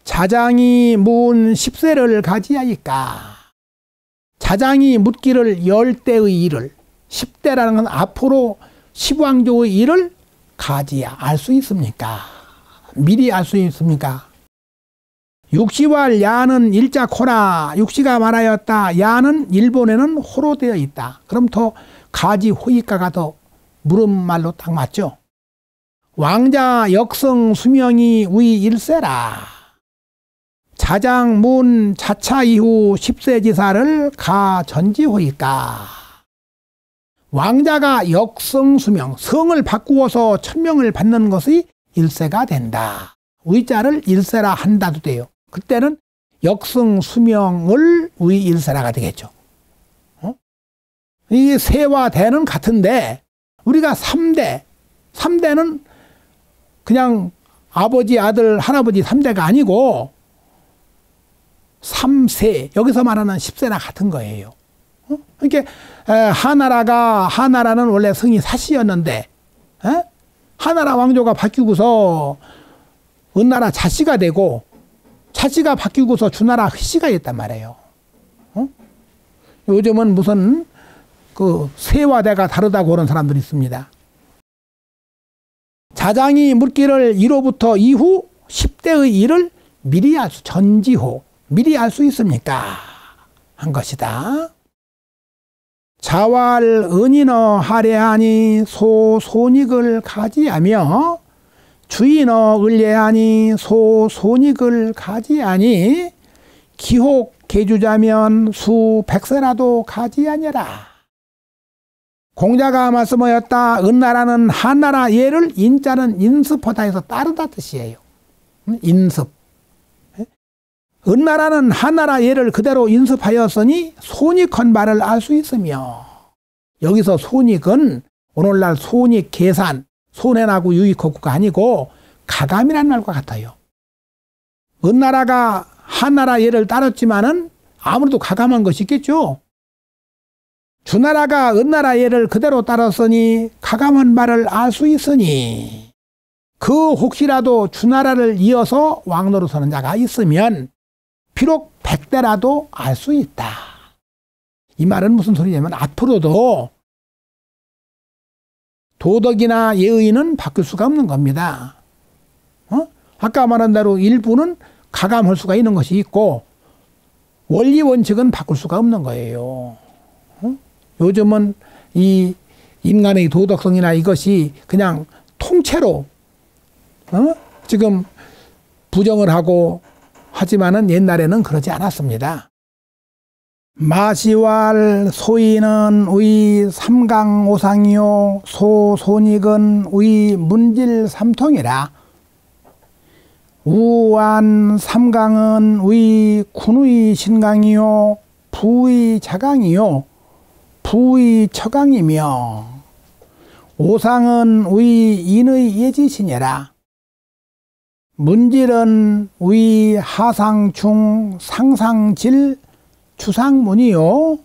자장이 문 10세를 가지하니까 자장이 묻기를 10대의 일을 10대라는 건 앞으로 10왕조의 일을 가지야 알 수 있습니까? 미리 알 수 있습니까? 육시왈 야는 일자 코라 육시가 말하였다. 야는 일본에는 호로 되어 있다. 그럼 더 가지 호이가가 더 물음말로 딱 맞죠? 왕자 역성 수명이 위 일세라. 자장 문 자차 이후 10세 지사를 가 전지호이까. 왕자가 역성 수명, 성을 바꾸어서 천명을 받는 것이 일세가 된다. 의자를 일세라 한다도 돼요. 그때는 역성 수명을 의 일세라가 되겠죠. 이 세와 대는 같은데 우리가 3대는 그냥 아버지, 아들, 할아버지 3대가 아니고 3세, 여기서 말하는 10세나 같은 거예요. 그러니까 하나라는 원래 성이 사시였는데 하나라 왕조가 바뀌고서 은나라 자씨가 되고 자씨가 바뀌고서 주나라 흐씨가 됐단 말이에요. 요즘은 무슨 그 세와 대가 다르다고 그런 사람들이 있습니다. 자장이 묻기를 1호부터 이후 10대의 일을 미리 알 수, 전지호, 미리 알 수 있습니까? 한 것이다. 자왈 은인어 하례하니 소손익을 가지하며 주인어 을례하니 소손익을 가지하니 기혹 계주자면 수 100세라도 가지하니라. 공자가 말씀하였다. 은나라는 한나라 예를 인자는 인습하다 해서 따르다 뜻이에요. 인습. 은나라는 한나라 예를 그대로 인습하였으니 손익한 바를 알 수 있으며, 여기서 손익은 오늘날 손익 계산, 손해나고 유익하고가 아니고 가감이라는 말과 같아요. 은나라가 한나라 예를 따랐지만은 아무래도 가감한 것이 있겠죠. 주나라가 은나라 예를 그대로 따랐으니 가감한 바를 알 수 있으니, 그 혹시라도 주나라를 이어서 왕노릇하는 자가 있으면 비록 100대라도 알 수 있다. 이 말은 무슨 소리냐면 앞으로도 도덕이나 예의는 바뀔 수가 없는 겁니다. 아까 말한 대로 일부는 가감할 수가 있는 것이 있고 원리 원칙은 바꿀 수가 없는 거예요. 요즘은 이 인간의 도덕성이나 이것이 그냥 통째로 지금 부정을 하고 하지만은 옛날에는 그러지 않았습니다. 마시왈 소인은 의 삼강오상이요 소손익은 의 문질 삼통이라. 우한 삼강은 의 군의 신강이요 부의 자강이요 부의 처강이며, 오상은 의 인의 예지신이라. 문질은 의 하상충 상상질 주상문이요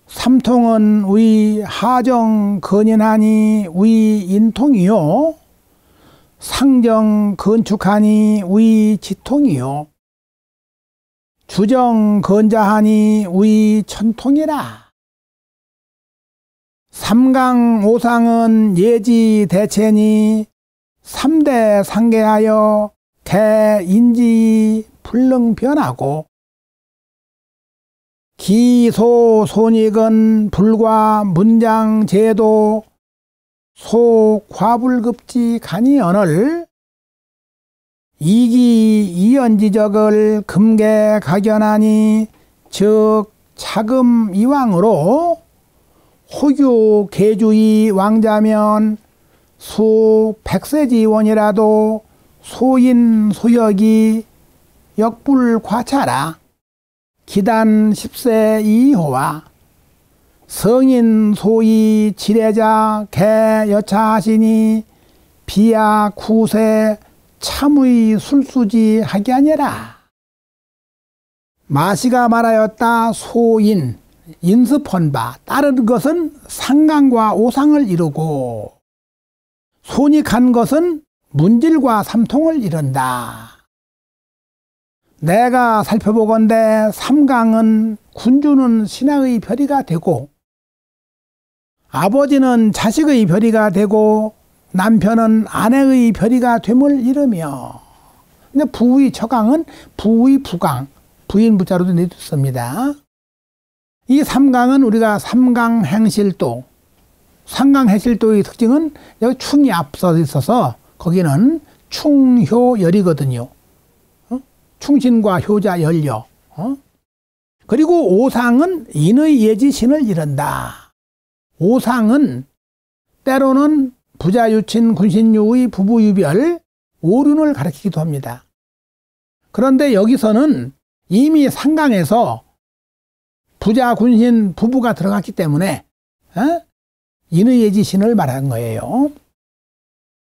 삼통은 의 하정 건인하니 의 인통이요 상정 건축하니 의 지통이요 주정 건자하니 의 천통이라. 삼강오상은 예지대체니 3대 상계하여 개인지 불능변하고, 기소손익은 불과 문장제도 소과불급지 간이언을 이기이연지적을 금계각연하니 즉 차금 이왕으로 호규 계주의 왕자면 수 100세지원이라도 소인 소역이 역불과차라. 기단 10세 이호와 성인 소위 지례자 개여차하시니 비야 구세 참의 술수지 하게 아니라. 마시가 말하였다. 소인 인습한 바 따른 것은 상강과 오상을 이루고, 손익한 것은 문질과 삼통을 이룬다. 내가 살펴보건대 삼강은 군주는 신하의 별이가 되고 아버지는 자식의 별이가 되고 남편은 아내의 별이가 됨을 이르며, 근데 부의 처강은 부의 부강, 부인 부자로도 내줬습니다. 이 삼강은 우리가 삼강행실도, 삼강행실도의 특징은 여기 충이 앞서 있어서 거기는 충효열이거든요. 충신과 효자 열려. 그리고 오상은 인의 예지신을 이른다. 오상은 때로는 부자유친 군신유의 부부유별 오륜을 가리키기도 합니다. 그런데 여기서는 이미 상강에서 부자 군신 부부가 들어갔기 때문에 인의 예지신을 말한 거예요.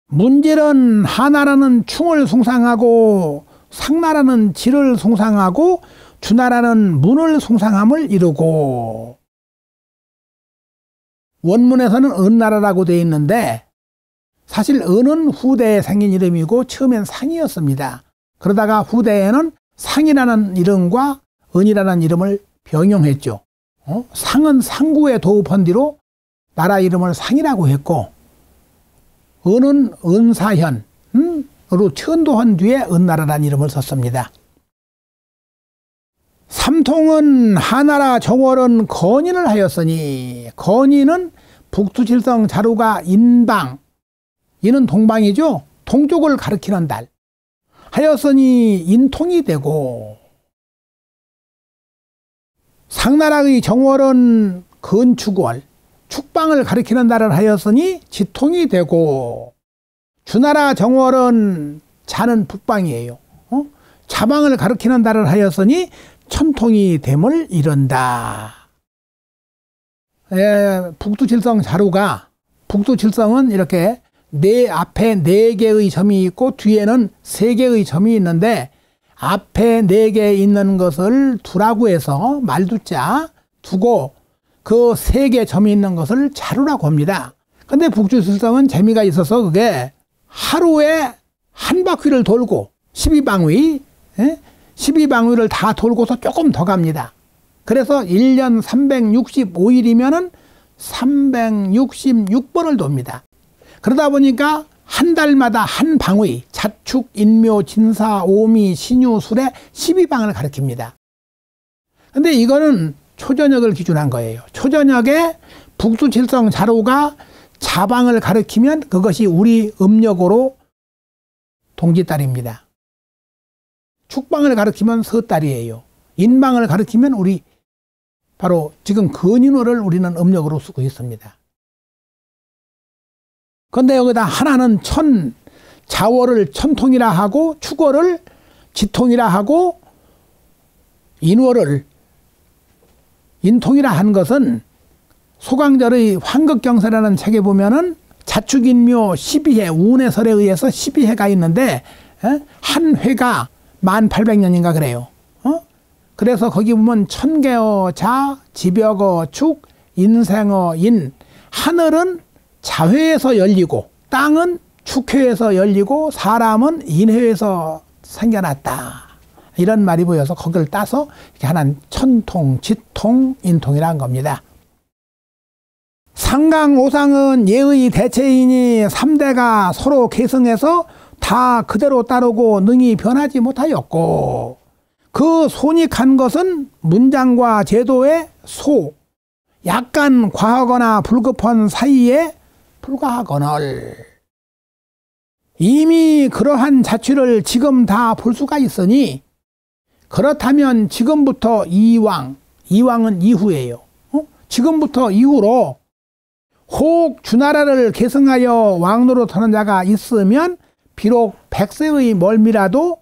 문질은 하나라는 충을 숭상하고 상나라는 질을 숭상하고 주나라는 문을 숭상함을 이루고, 원문에서는 은나라라고 되어 있는데 사실 은은 후대에 생긴 이름이고 처음엔 상이었습니다. 그러다가 후대에는 상이라는 이름과 은이라는 이름을 병용했죠. 상은 상구에 도읍한 뒤로 나라 이름을 상이라고 했고, 은은 은사현으로 천도한 뒤에 은나라라는 이름을 썼습니다. 삼통은 하나라 정월은 건인을 하였으니, 건인은 북두칠성 자루가 인방, 이는 동방이죠. 동쪽을 가리키는 달 하였으니 인통이 되고, 상나라의 정월은 건축월, 축방을 가리키는 달을 하였으니 지통이 되고, 주나라 정월은 자는 북방이에요. 자방을 가리키는 달을 하였으니 천통이 됨을 이룬다. 북두칠성 자루가, 북두칠성은 이렇게 앞에 4개의 점이 있고 뒤에는 3개의 점이 있는데, 앞에 4개 있는 것을 두라고 해서 말두자 두고 그 3개 점이 있는 것을 자루라고 합니다. 근데 북두칠성은 재미가 있어서 그게 하루에 한 바퀴를 돌고 12방위, 12방위를 다 돌고서 조금 더 갑니다. 그래서 1년 365일이면은 366번을 돕니다. 그러다 보니까 한 달마다 한 방위, 자축, 인묘, 진사, 오미, 신유, 술에 12방을 가리킵니다. 근데 이거는 초저녁을 기준한 거예요. 초저녁에 북두칠성 자루가 자방을 가리키면 그것이 우리 음력으로 동짓달입니다. 축방을 가리키면 서달이에요. 인방을 가리키면 우리 바로 지금 건인월을 우리는 음력으로 쓰고 있습니다. 그런데 여기다 하나는 자월을 천통이라 하고 축월을 지통이라 하고 인월을 인통이라 한 것은 소강절의 환극경서라는 책에 보면은 자축인묘 12해, 운해설에 의해서 12해가 있는데 한 회가 1800년인가 그래요. 그래서 거기 보면 천개어 자, 지벽어 축, 인생어 인, 하늘은 자회에서 열리고 땅은 축회에서 열리고 사람은 인회에서 생겨났다. 이런 말이 보여서 거기를 따서 이렇게 하나는 천통, 지통, 인통이라는 겁니다. 상강 오상은 예의 대체이니 3대가 서로 계승해서 다 그대로 따르고 능히 변하지 못하였고, 그 손익한 것은 문장과 제도의 소, 약간 과하거나 불급한 사이에 불과하거늘, 이미 그러한 자취를 지금 다 볼 수가 있으니, 그렇다면 지금부터 이왕은 이후예요. 지금부터 이후로 혹 주나라를 계승하여 왕노릇하는 자가 있으면 비록 100세의 멀미라도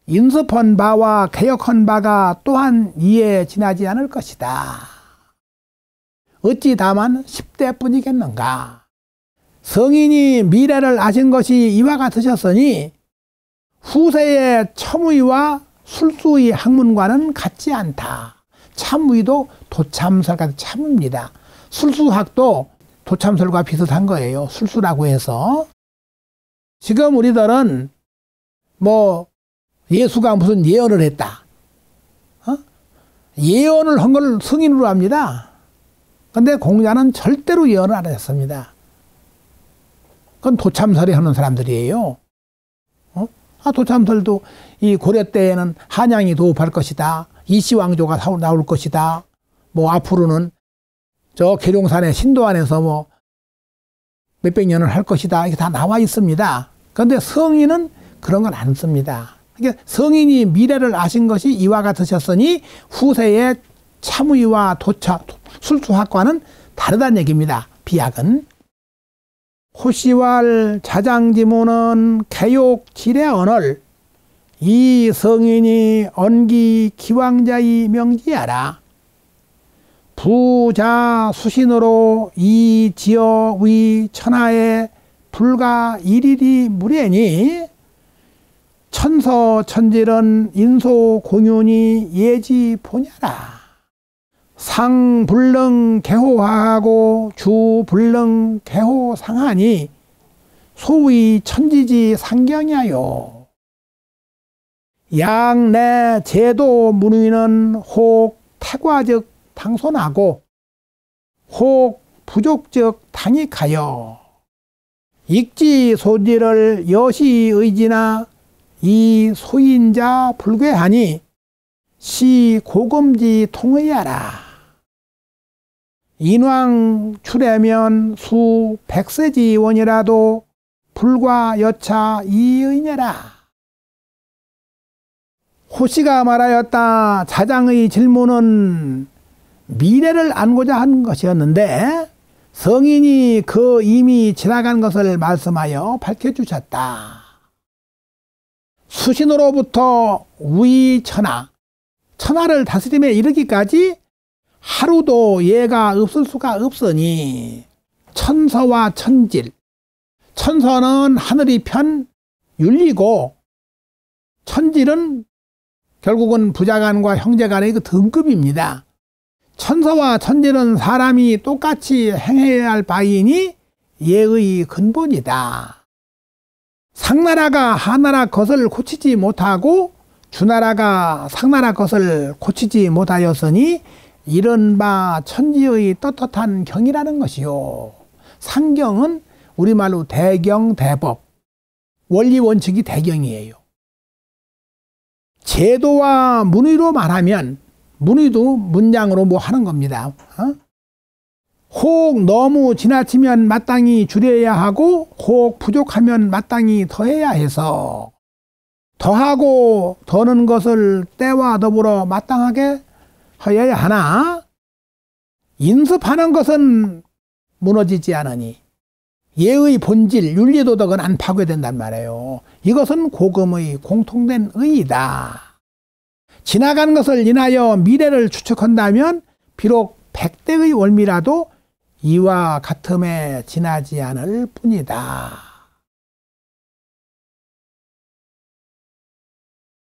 인습한 바와 개혁한 바가 또한 이에 지나지 않을 것이다. 어찌 다만 10대 뿐이겠는가. 성인이 미래를 아신 것이 이와 같으셨으니 후세의 첨의와 술수의 학문과는 같지 않다. 참의도 도참설과 참입니다. 술수학도 도참설과 비슷한 거예요. 술수라고 해서 지금 우리들은 뭐 예수가 무슨 예언을 했다. 예언을 한 걸 승인으로 합니다. 근데 공자는 절대로 예언을 안 했습니다. 그건 도참설이 하는 사람들이에요. 도참설도 이 고려 때에는 한양이 도읍할 것이다. 이시왕조가 나올 것이다. 뭐 앞으로는 저 계룡산의 신도안에서 뭐 몇백 년을 할 것이다. 이게 다 나와 있습니다. 그런데 성인은 그런 건 안 씁니다. 그러니까 성인이 미래를 아신 것이 이와 같으셨으니 후세의 참의와 술수학과는 다르다는 얘기입니다. 비약은. 호시왈 자장지무는 개욕 지례언을 이 성인이 언기 기왕자의 명지하라. 부자 수신으로 이 지어 위 천하에 불가 일일이 무례니 천서 천질은 인소 공윤이 예지 보냐라. 상 불능 개호하고 주 불능 개호상하니 소위 천지지 상경야요. 양내 제도 문의는 혹 태과적 당손하고 혹 부족적 당익하여 익지 소지를 여시 의지나 이 소인자 불괴하니 시 고금지 통의하라. 인왕 출애면 수 백세지원이라도 불과 여차 이의녀라. 호시가 말하였다. 자장의 질문은 미래를 안고자 한 것이었는데 성인이 그 이미 지나간 것을 말씀하여 밝혀주셨다. 수신으로부터 위천하, 천하를 다스림에 이르기까지 하루도 예가 없을 수가 없으니 천서와 천질, 천서는 하늘이 편 윤리고 천질은 결국은 부자간과 형제간의 그 등급입니다. 천서와 천질은 사람이 똑같이 행해야 할 바이니 예의 근본이다. 상나라가 하나라 것을 고치지 못하고 주나라가 상나라 것을 고치지 못하였으니 이른바 천지의 떳떳한 경이라는 것이요. 상경은 우리말로 대경, 대법, 원리 원칙이 대경이에요. 제도와 문의로 말하면 문의도 문장으로 뭐 하는 겁니다. 혹 너무 지나치면 마땅히 줄여야 하고 혹 부족하면 마땅히 더해야 해서 더하고 더는 것을 때와 더불어 마땅하게 하여야 하나 인습하는 것은 무너지지 않으니 예의 본질 윤리도덕은 안 파괴된단 말이에요. 이것은 고금의 공통된 의의다. 지나간 것을 인하여 미래를 추측한다면 비록 100대의 월미라도 이와 같음에 지나지 않을 뿐이다.